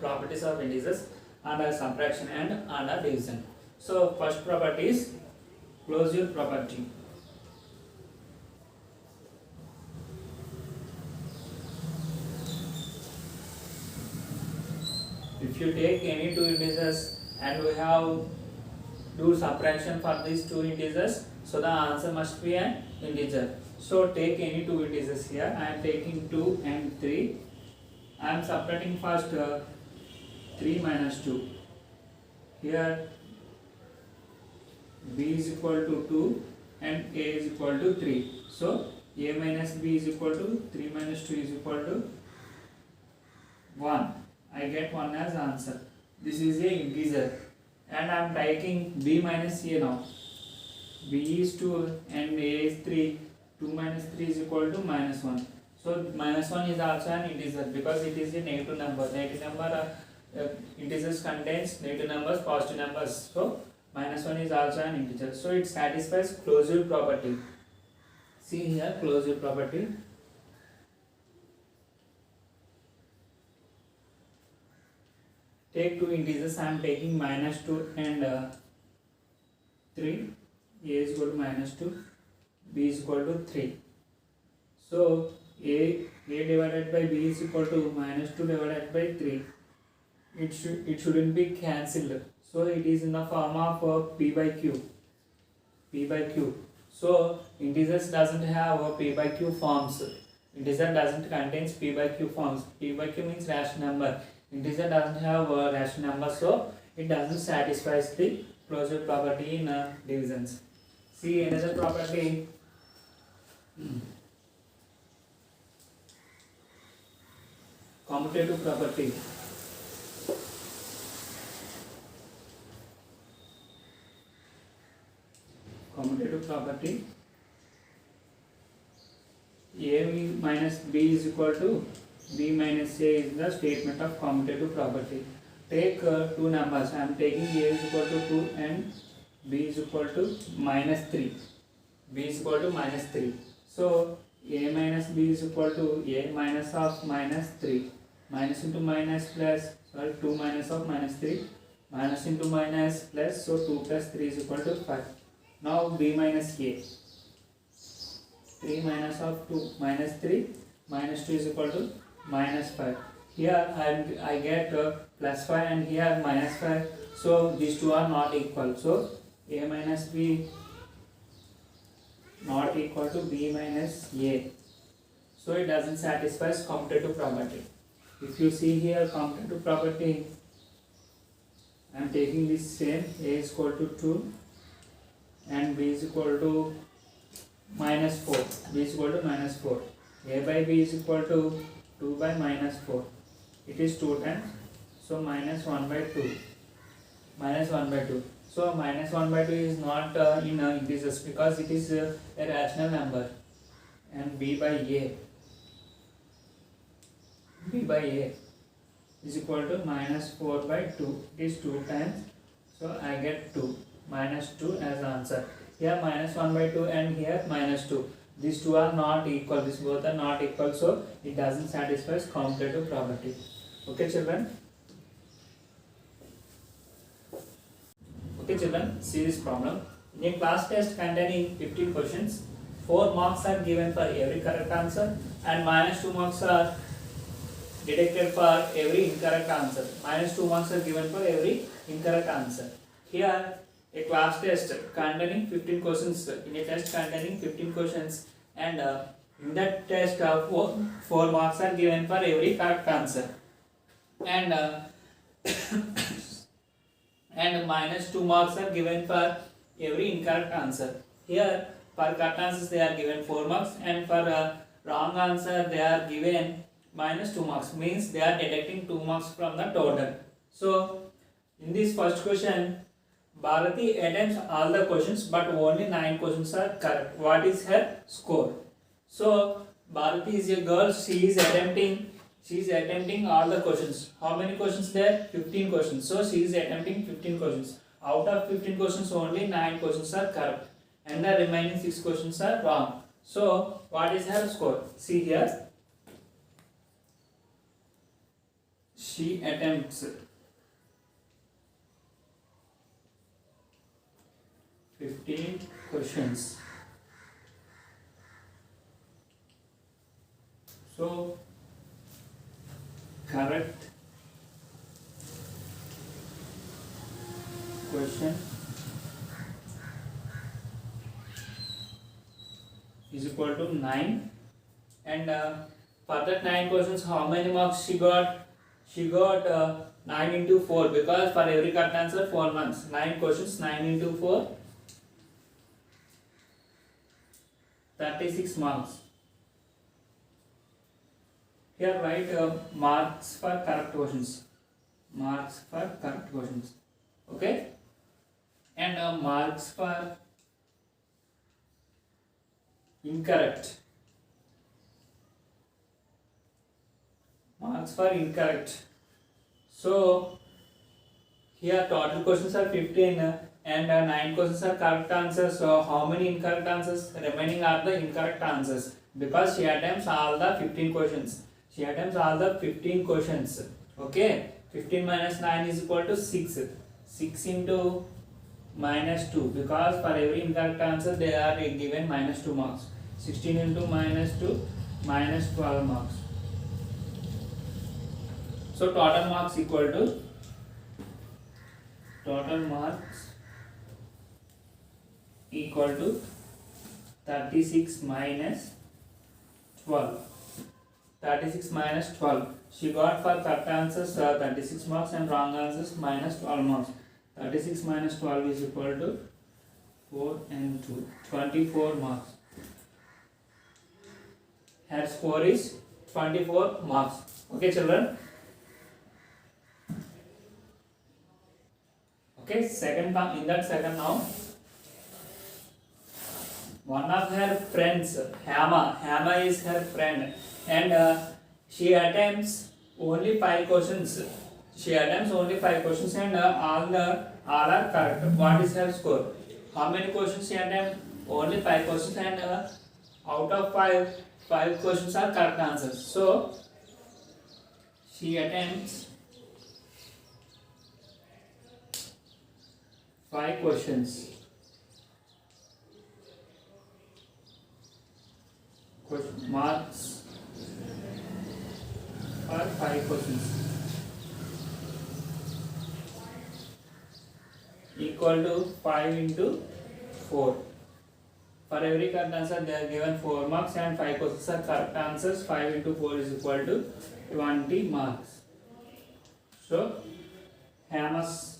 properties of integers under subtraction and under division. So first property is closure property. If you take any two integers and we have do subtraction for these two integers, so the answer must be an integer. So take any two integers here. I am taking 2 and 3. I am subtracting first 3 minus 2. Here b is equal to 2 and a is equal to 3. So a minus b is equal to 3 minus 2 is equal to 1. I get 1 as answer. This is a integer. And I am taking b minus a now. b is 2 and a is 3. 2 minus 3 is equal to minus 1. So minus 1 is also an integer because it is a negative number. Negative number integers contains negative numbers, positive numbers. So minus 1 is also an integer. So it satisfies closure property. See here closure property. Take two integers. I am taking minus 2 and 3. A is equal to minus 2. B is equal to 3. So a divided by b is equal to minus 2 divided by 3. It shouldn't be cancelled. So it is in the form of p by q. P by q. So integers doesn't have p by q forms. Integer doesn't contains p by q forms. P by q means rational number. Integer doesn't have a rational number, so it doesn't satisfy the closure property in divisions. See another property. Commutative property. Commutative property. A minus b is equal to b minus a is the statement of commutative property. Take two numbers. I am taking a is equal to 2 and b is equal to minus 3. B is equal to minus 3. So a minus b is equal to a minus of minus 3. Minus into minus plus, 2 minus of minus 3. Minus into minus plus, so 2 plus 3 is equal to 5. Now b minus a. 3 minus of 2 minus 3 minus 2 is equal to minus 5. Here I get plus 5 and here minus 5. So these two are not equal. So a minus b not equal to b minus a. So it doesn't satisfy commutative property. If you see here commutative property, I am taking this same. A is equal to 2 and b is equal to minus 4. B is equal to minus 4. A by b is equal to 2 by minus 4. It is 2 times. So minus 1 by 2. Minus 1 by 2. So minus 1 by 2 is not in integers because it is a rational number. And b by a. B by a is equal to minus 4 by 2. It is 2 times. So I get 2. Minus 2 as answer. Here minus 1 by 2 and here minus 2. These two are not equal. These both are not equal. So it doesn't satisfy commutative property. Okay children? Okay children, see this problem. In a class test containing 15 questions, 4 marks are given for every correct answer and minus 2 marks are deducted for every incorrect answer. Minus 2 marks are given for every incorrect answer. Here a class test containing 15 questions, in a test containing 15 questions and in that test 4 marks are given for every correct answer and and minus 2 marks are given for every incorrect answer. Here for correct answers they are given 4 marks and for wrong answer they are given minus 2 marks, means they are deducting 2 marks from the total. So in this first question, Bharati attempts all the questions but only 9 questions are correct. What is her score? So Bharati is a girl, she is attempting all the questions. How many questions there? 15 questions. So she is attempting 15 questions. Out of 15 questions only 9 questions are correct and the remaining 6 questions are wrong. So what is her score? See here. she attempts 15 questions. So correct question is equal to 9. And for that 9 questions, how many marks she got? She got 9 into 4, because for every correct answer 4 marks. 9 questions, 9 into 4, 36 marks. Here write marks for correct questions. Marks for correct questions. Okay? And marks for incorrect. Marks for incorrect. So here total questions are 15 and 9 questions are correct answers. So how many incorrect answers? Remaining are the incorrect answers, because she attempts all the 15 questions. She attempts all the 15 questions. Okay, 15 minus 9 is equal to 6. 6 into minus 2, because for every incorrect answer they are given minus 2 marks. 16 into minus 2, minus 12 marks. So total marks equal to, total marks equal to 36 minus 12. 36 minus 12. She got for correct answers 36 marks and wrong answers minus 12 marks. 36 minus 12 is equal to 4 and 2. 24 marks. Her score is 24 marks. Okay, children? Okay, in that second now, one of her friends, Hama is her friend, and she attempts only 5 questions. And all are correct. What is her score? How many questions she attempts? Only 5 questions, and out of 5 questions are correct answers. So she attempts 5 questions. Marks for 5 questions equal to 5 into 4. For every correct answer they are given 4 marks, and 5 questions are correct answers. 5 into 4 is equal to 20 marks. So Hama's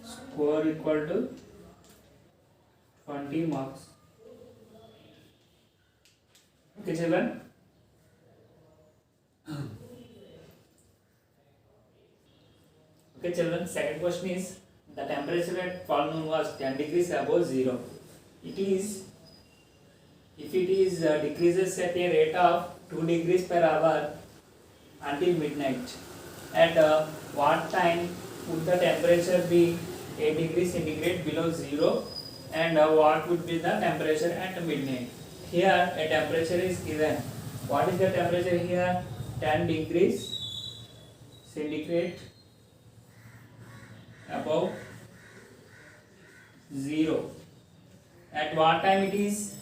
score equal to 20 marks. Okay, children? Okay, children, second question is, the temperature at 12 noon was 10 degrees above 0. If it is decreases at a rate of 2 degrees per hour until midnight, at what time would the temperature be 8 degrees centigrade below 0, and what would be the temperature at midnight? Here a temperature is given. What is the temperature here? 10 degrees centigrade above 0. At what time it is?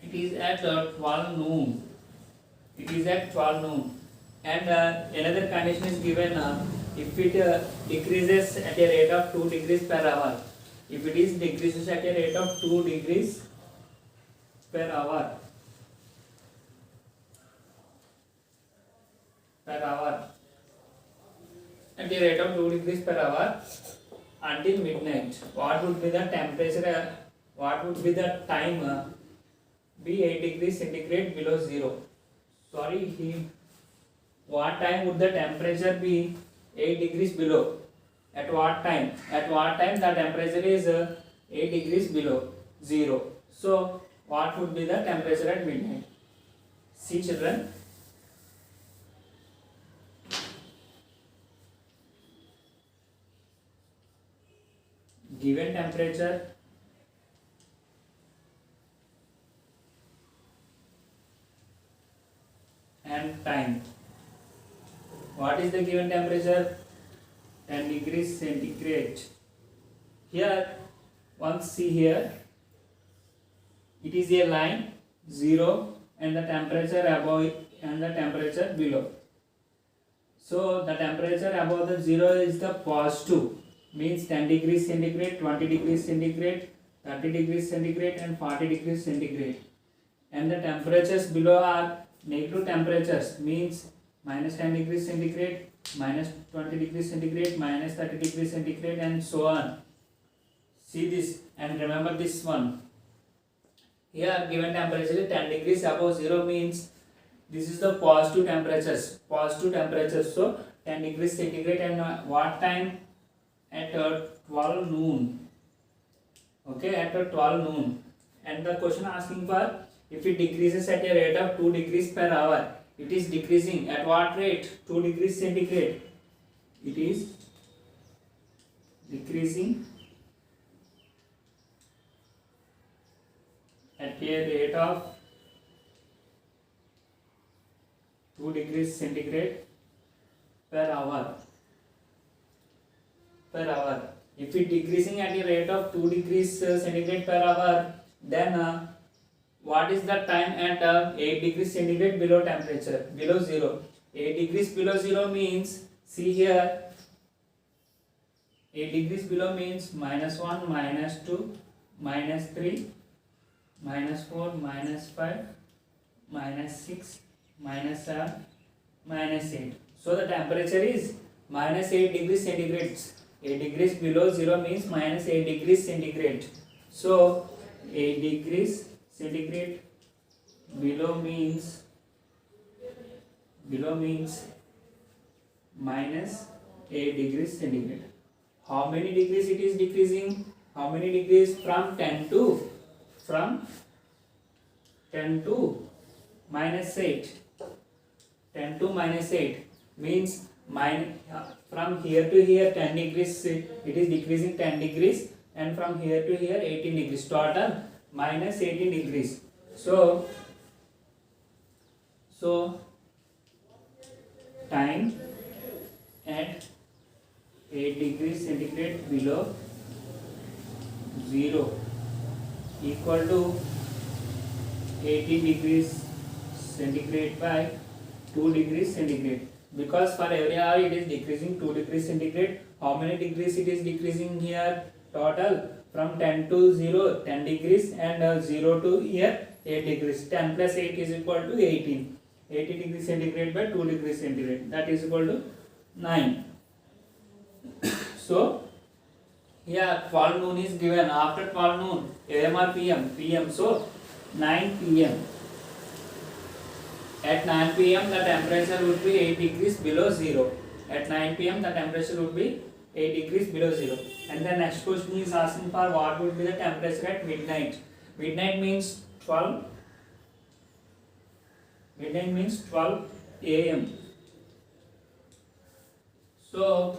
It is at 12 noon. It is at 12 noon. And another condition is given, if it decreases at a rate of 2 degrees per hour. If it is decreases at a rate of 2 degrees per hour, at the rate of 2 degrees per hour until midnight, what would be the temperature, what would be the time be 8 degrees centigrade below 0? What time would the temperature be 8 degrees below? At what time? At what time the temperature is 8 degrees below 0. So what would be the temperature at midnight? See, children. Given temperature and time. What is the given temperature? 10 degrees centigrade. Here, once see here, it is a line 0 and the temperature above and the temperature below. So the temperature above the 0 is the positive, means 10 degrees centigrade, 20 degrees centigrade, 30 degrees centigrade and 40 degrees centigrade. And the temperatures below are negative temperatures, means minus 10 degrees centigrade, minus 20 degrees centigrade, minus 30 degrees centigrade and so on. See this and remember this one. Here given temperature is 10 degrees above 0 means this is the positive temperatures. So 10 degrees centigrade and what time? At 12 noon. Okay, at 12 noon. And the question asking for if it decreases at a rate of 2 degrees per hour. It is decreasing at what rate? 2 degrees centigrade. It is decreasing at a rate of 2 degrees centigrade per hour. If it decreasing at a rate of 2 degrees centigrade per hour, then what is the time at 8 degrees centigrade below temperature, below 0? 8 degrees below 0 means, see here, 8 degrees below means minus 1, minus 2, minus 3, minus 4, minus 5, minus 6, minus 7, minus 8. So the temperature is minus 8 degrees centigrade. 8 degrees below 0 means minus 8 degrees centigrade. So 8 degrees centigrade below means minus 8 degrees centigrade. How many degrees it is decreasing? How many degrees? From 10 to minus 8. 10 to minus 8 means from here to here 10 degrees it is decreasing 10 degrees and from here to here 18 degrees, total minus 18 degrees. So time at 8 degrees centigrade below 0 equal to 18 degrees centigrade by 2 degrees centigrade. Because for every hour it is decreasing 2 degrees centigrade. How many degrees it is decreasing here? Total from 10 to 0, 10 degrees and 0 to here 8 degrees. 10 plus 8 is equal to 18. 18 degrees centigrade by 2 degrees centigrade. That is equal to 9. So here 12 noon is given. After 12 noon, AM or PM? PM. So 9 PM. At 9 PM the temperature would be 8 degrees below 0. At 9 PM the temperature would be 8 degrees below 0. And the next question is asking for what would be the temperature at midnight. Midnight means 12 AM. So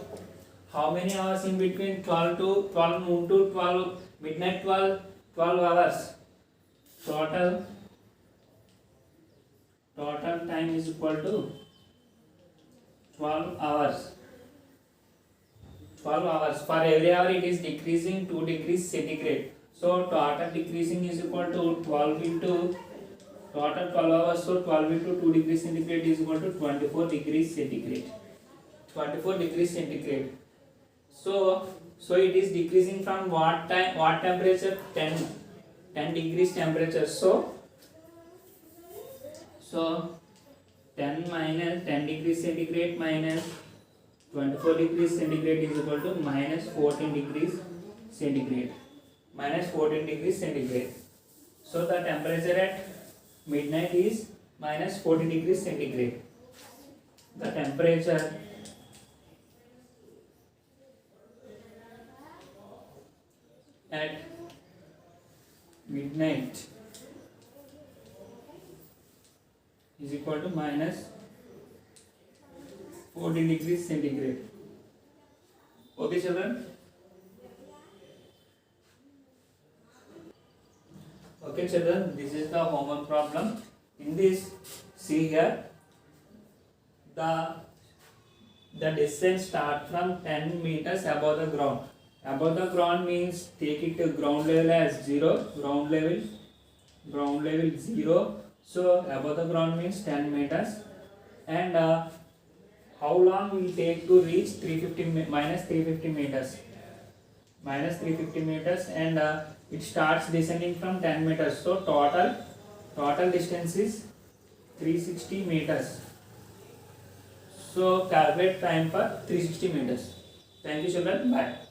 how many hours in between 12 noon to 12 midnight? 12 hours. Total time is equal to 12 hours. 12 hours. For every hour it is decreasing 2 degrees centigrade. So total decreasing is equal to 12 into total 12 hours. So 12 into 2 degrees centigrade is equal to 24 degrees centigrade. 24 degrees centigrade. So it is decreasing from what time? What temperature? 10 degrees temperature. So 10 degrees centigrade minus 24 degrees centigrade is equal to minus 14 degrees centigrade. Minus 14 degrees centigrade. So the temperature at midnight is minus 14 degrees centigrade. The temperature at midnight is equal to minus 14 degrees centigrade. Okay, children? Okay, children, this is the homework problem. In this, see here, the the descent start from 10 meters above the ground. Above the ground means take it to ground level as 0, ground level 0. So above the ground means 10 meters. And how long will take to reach 350 minus 350 meters? Minus 350 meters, and it starts descending from 10 meters. So total distance is 360 meters. So calculate time for 360 meters. Thank you children. Bye.